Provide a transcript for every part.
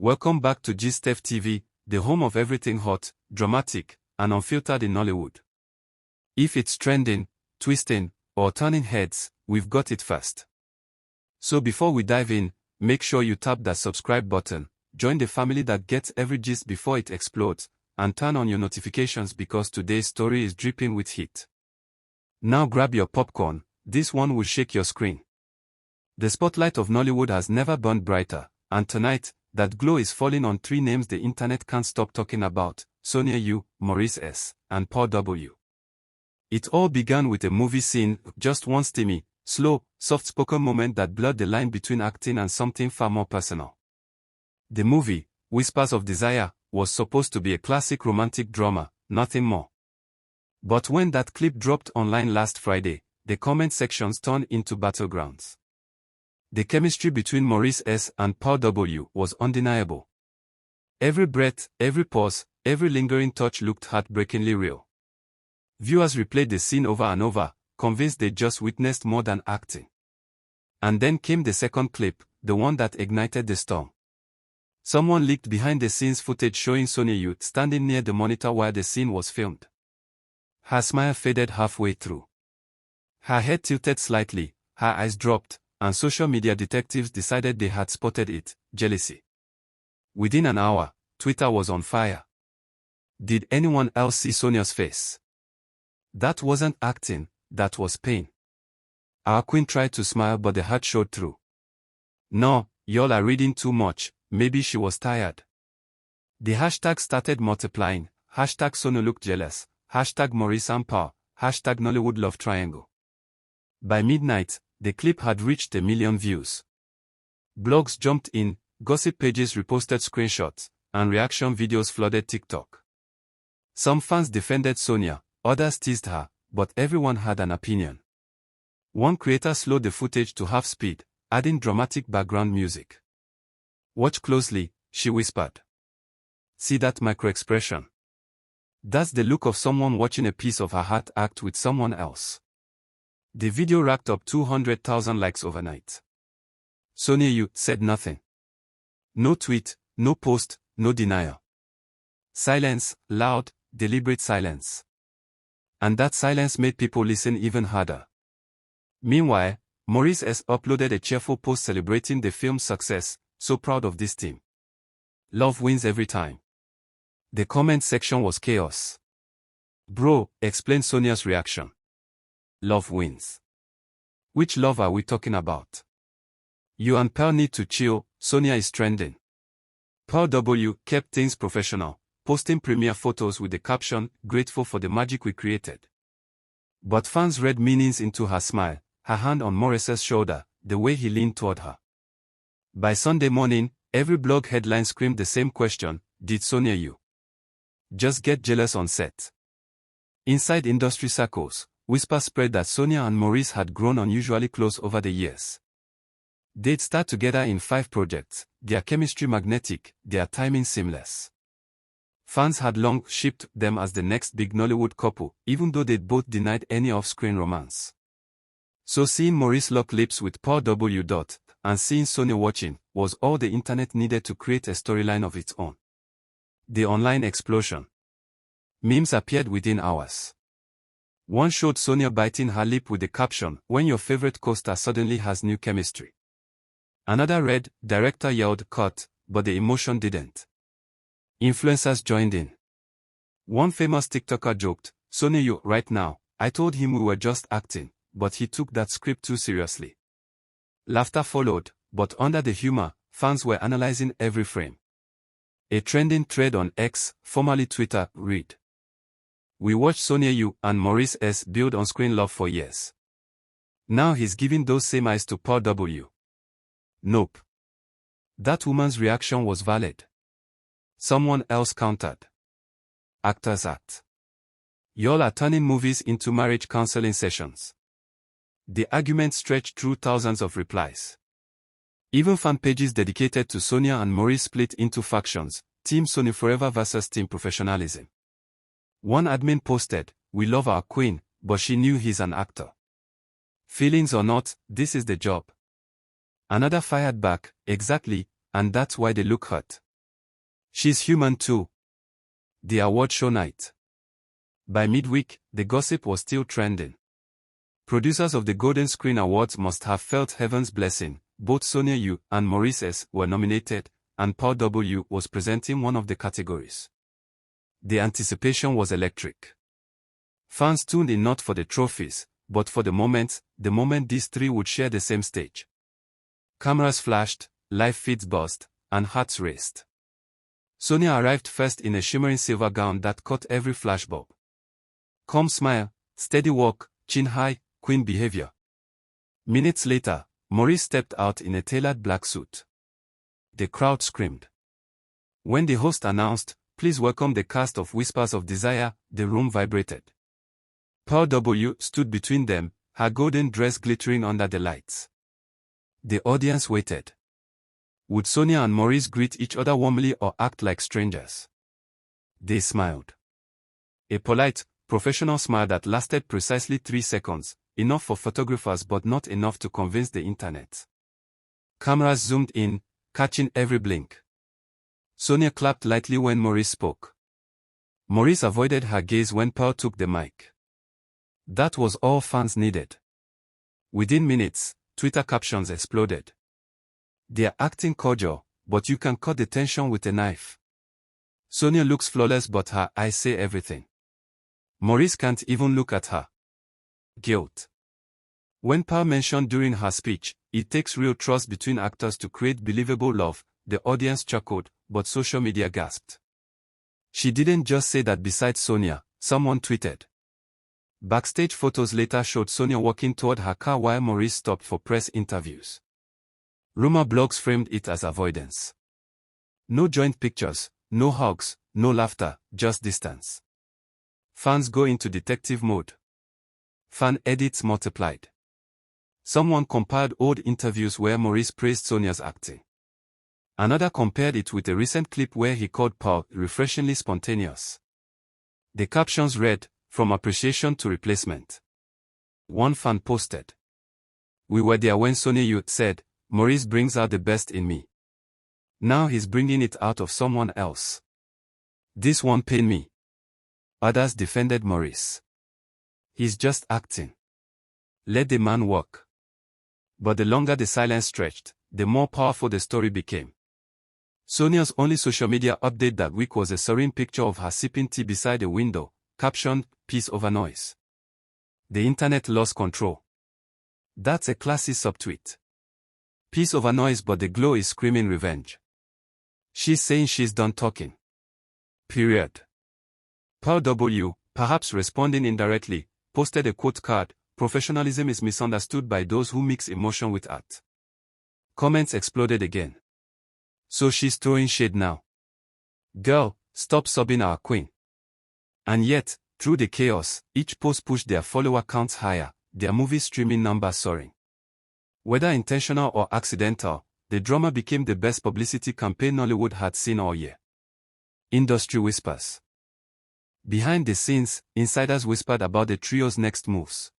Welcome back to GSTEF TV, the home of everything hot, dramatic, and unfiltered in Nollywood. If it's trending, twisting, or turning heads, we've got it first. So before we dive in, make sure you tap that subscribe button, join the family that gets every gist before it explodes, and turn on your notifications because today's story is dripping with heat. Now grab your popcorn, this one will shake your screen. The spotlight of Nollywood has never burned brighter, and tonight, that glow is falling on three names the internet can't stop talking about: Sonia U, Maurice S, and Paul W. It all began with a movie scene, just one steamy, slow, soft-spoken moment that blurred the line between acting and something far more personal. The movie, Whispers of Desire, was supposed to be a classic romantic drama, nothing more. But when that clip dropped online last Friday, the comment sections turned into battlegrounds. The chemistry between Maurice S and Paul W was undeniable. Every breath, every pause, every lingering touch looked heartbreakingly real. Viewers replayed the scene over and over, convinced they just witnessed more than acting. And then came the second clip, the one that ignited the storm. Someone leaked behind-the-scenes footage showing Sonia U standing near the monitor while the scene was filmed. Her smile faded halfway through. Her head tilted slightly, her eyes dropped, and social media detectives decided they had spotted it: jealousy. Within an hour, Twitter was on fire. Did anyone else see Sonia's face? That wasn't acting, that was pain. Our queen tried to smile but the hurt showed through. No, y'all are reading too much, maybe she was tired. The hashtags started multiplying, hashtag Sonia looked jealous, hashtag Maurice and Paul, hashtag Nollywood love triangle. By midnight, the clip had reached 1 million views. Blogs jumped in, gossip pages reposted screenshots, and reaction videos flooded TikTok. Some fans defended Sonia, others teased her, but everyone had an opinion. One creator slowed the footage to half speed, adding dramatic background music. "Watch closely," she whispered. "See that micro-expression? That's the look of someone watching a piece of her heart act with someone else." The video racked up 200,000 likes overnight. Sonia U said nothing. No tweet, no post, no denial. Silence, loud, deliberate silence. And that silence made people listen even harder. Meanwhile, Maurice S uploaded a cheerful post celebrating the film's success, "So proud of this team. Love wins every time." The comment section was chaos. "Bro," explained Sonia's reaction. "Love wins. Which love are we talking about? You and Pearl need to chill, Sonia is trending." Paul W kept things professional, posting premiere photos with the caption, "Grateful for the magic we created." But fans read meanings into her smile, her hand on Maurice's shoulder, the way he leaned toward her. By Sunday morning, every blog headline screamed the same question: did Sonia U just get jealous on set? Inside industry circles, whispers spread that Sonia and Maurice had grown unusually close over the years. They'd starred together in 5 projects, their chemistry magnetic, their timing seamless. Fans had long shipped them as the next big Nollywood couple, even though they'd both denied any off-screen romance. So seeing Maurice lock lips with Paul W. and seeing Sonia watching was all the internet needed to create a storyline of its own. The online explosion. Memes appeared within hours. One showed Sonia biting her lip with the caption, "When your favorite co-star suddenly has new chemistry." Another read, "Director yelled cut, but the emotion didn't." Influencers joined in. One famous TikToker joked, "Sonia U, right now, I told him we were just acting, but he took that script too seriously." Laughter followed, but under the humor, fans were analyzing every frame. A trending thread on X, formerly Twitter, read, "We watched Sonia U and Maurice S build on-screen love for years. Now he's giving those same eyes to Paul W. Nope. That woman's reaction was valid." Someone else countered, "Actors act. Y'all are turning movies into marriage counseling sessions." The argument stretched through thousands of replies. Even fan pages dedicated to Sonia and Maurice split into factions: Team Sonia Forever versus Team Professionalism. One admin posted, "We love our queen, but she knew he's an actor. Feelings or not, this is the job." Another fired back, "Exactly, and that's why they look hurt." She's human too. The award show night. By midweek, the gossip was still trending. Producers of the Golden Screen Awards must have felt heaven's blessing. Both Sonia U and Maurice S were nominated, and Paul W was presenting one of the categories. The anticipation was electric. Fans tuned in not for the trophies, but for the moment these three would share the same stage. Cameras flashed, live feeds buzzed, and hearts raced. Sonia arrived first in a shimmering silver gown that caught every flashbulb. Calm smile, steady walk, chin high, queen behavior. Minutes later, Maurice stepped out in a tailored black suit. The crowd screamed. When the host announced, "Please welcome the cast of Whispers of Desire," the room vibrated. Pearl W stood between them, her golden dress glittering under the lights. The audience waited. Would Sonia and Maurice greet each other warmly or act like strangers? They smiled. A polite, professional smile that lasted precisely 3 seconds, enough for photographers but not enough to convince the internet. Cameras zoomed in, catching every blink. Sonia clapped lightly when Maurice spoke. Maurice avoided her gaze when Pearl took the mic. That was all fans needed. Within minutes, Twitter captions exploded. "They're acting cordial, but you can cut the tension with a knife. Sonia looks flawless but her eyes say everything. Maurice can't even look at her." Guilt. When Pearl mentioned during her speech, "It takes real trust between actors to create believable love," the audience chuckled, but social media gasped. She didn't just say that. Besides Sonia, someone tweeted. Backstage photos later showed Sonia walking toward her car while Maurice stopped for press interviews. Rumor blogs framed it as avoidance. No joint pictures, no hugs, no laughter, just distance. Fans go into detective mode. Fan edits multiplied. Someone compiled old interviews where Maurice praised Sonia's acting. Another compared it with a recent clip where he called Pearl refreshingly spontaneous. The captions read, "From appreciation to replacement." One fan posted, "We were there when Sonia U said, 'Maurice brings out the best in me. Now he's bringing it out of someone else. This won't pain me.'" Others defended Maurice. "He's just acting. Let the man work." But the longer the silence stretched, the more powerful the story became. Sonia's only social media update that week was a serene picture of her sipping tea beside a window, captioned, "Peace over noise." The internet lost control. That's a classy subtweet. Peace over noise, but the glow is screaming revenge. She's saying she's done talking. Period. Pearl W, perhaps responding indirectly, posted a quote card, "Professionalism is misunderstood by those who mix emotion with art." Comments exploded again. "So she's throwing shade now. Girl, stop sobbing our queen." And yet, through the chaos, each post pushed their follower counts higher, their movie streaming numbers soaring. Whether intentional or accidental, the drama became the best publicity campaign Nollywood had seen all year. Industry whispers. Behind the scenes, insiders whispered about the trio's next moves.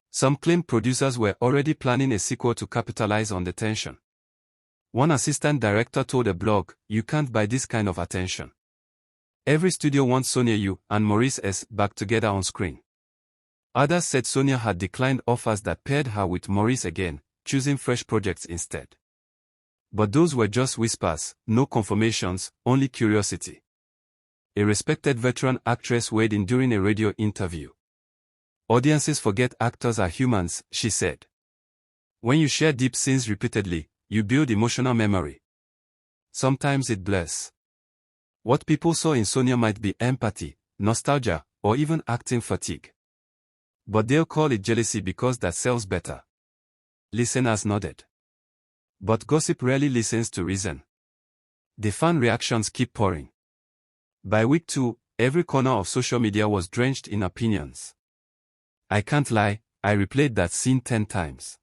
Some claimed producers were already planning a sequel to capitalize on the tension. One assistant director told a blog, "You can't buy this kind of attention. Every studio wants Sonia U and Maurice S back together on screen." Others said Sonia had declined offers that paired her with Maurice again, choosing fresh projects instead. But those were just whispers, no confirmations, only curiosity. A respected veteran actress weighed in during a radio interview. "Audiences forget actors are humans," she said. "When you share deep scenes repeatedly, you build emotional memory. Sometimes it blurs. What people saw in Sonia might be empathy, nostalgia, or even acting fatigue. But they'll call it jealousy because that sells better." Listeners nodded. But gossip rarely listens to reason. The fan reactions keep pouring. By week 2, every corner of social media was drenched in opinions. "I can't lie, I replayed that scene 10 times.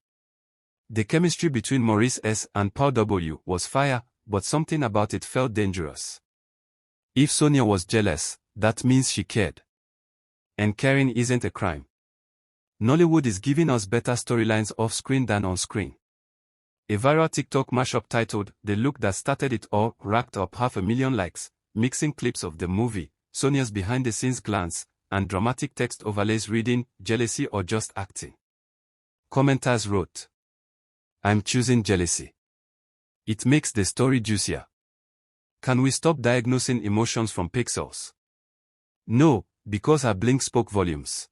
The chemistry between Maurice S and Paul W was fire, but something about it felt dangerous. If Sonia was jealous, that means she cared. And caring isn't a crime. Nollywood is giving us better storylines off-screen than on-screen." A viral TikTok mashup titled "The Look That Started It All" racked up 500,000 likes, mixing clips of the movie, Sonia's behind-the-scenes glance, and dramatic text overlays reading, "Jealousy or just acting?" Commenters wrote, "I'm choosing jealousy. It makes the story juicier. Can we stop diagnosing emotions from pixels?" No, because her blink spoke volumes.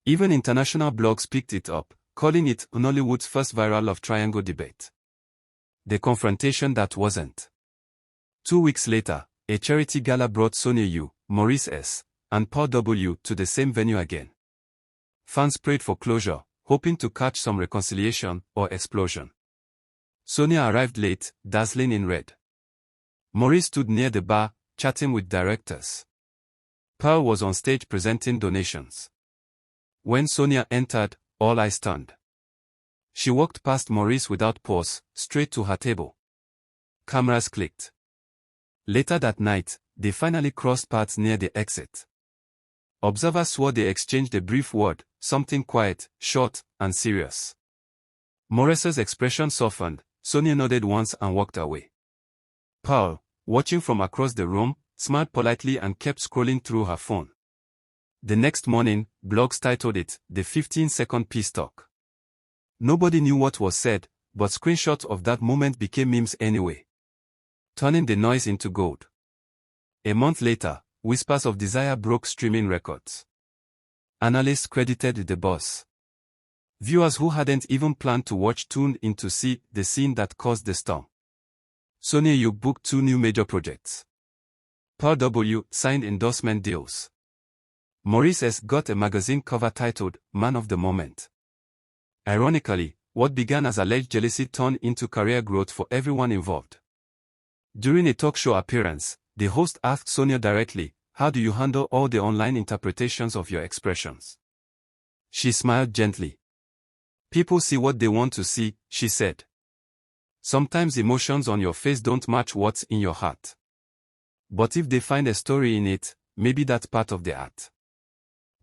Even international blogs picked it up, calling it Nollywood's first viral love triangle debate. The confrontation that wasn't. 2 weeks later, a charity gala brought Sonia U, Maurice S, and Paul W to the same venue again. Fans prayed for closure, hoping to catch some reconciliation or explosion. Sonia arrived late, dazzling in red. Maurice stood near the bar, chatting with directors. Pearl was on stage presenting donations. When Sonia entered, all eyes turned. She walked past Maurice without pause, straight to her table. Cameras clicked. Later that night, they finally crossed paths near the exit. Observers swore they exchanged a brief word, something quiet, short, and serious. Maurice's expression softened. Sonia nodded once and walked away. Pearl, watching from across the room, smiled politely and kept scrolling through her phone. The next morning, blogs titled it, "The 15-second peace talk." Nobody knew what was said, but screenshots of that moment became memes anyway, turning the noise into gold. A month later, Whispers of Desire broke streaming records. Analysts credited the buzz. Viewers who hadn't even planned to watch tuned in to see the scene that caused the storm. Sonia U booked 2 new major projects. Paul W signed endorsement deals. Maurice S got a magazine cover titled "Man of the Moment." Ironically, what began as alleged jealousy turned into career growth for everyone involved. During a talk show appearance, the host asked Sonia directly, "How do you handle all the online interpretations of your expressions?" She smiled gently. "People see what they want to see," she said. "Sometimes emotions on your face don't match what's in your heart. But if they find a story in it, maybe that's part of the art."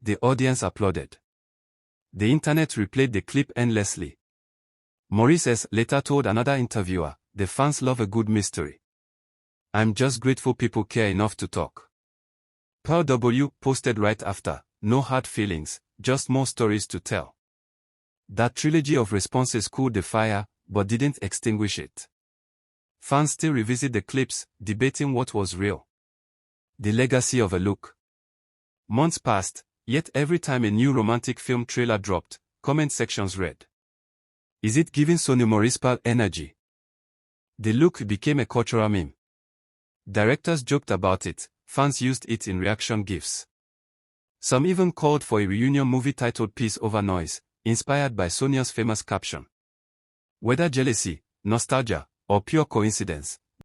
The audience applauded. The internet replayed the clip endlessly. Maurice S later told another interviewer, "The fans love a good mystery. I'm just grateful people care enough to talk." Paul W posted right after, "No hard feelings, just more stories to tell." That trilogy of responses cooled the fire, but didn't extinguish it. Fans still revisit the clips, debating what was real. The legacy of a look. Months passed, yet every time a new romantic film trailer dropped, comment sections read, "Is it giving Sonia Maurice Pearl energy?" The look became a cultural meme. Directors joked about it, fans used it in reaction gifs. Some even called for a reunion movie titled "Peace Over Noise," inspired by Sonia's famous caption. Whether jealousy, nostalgia, or pure coincidence,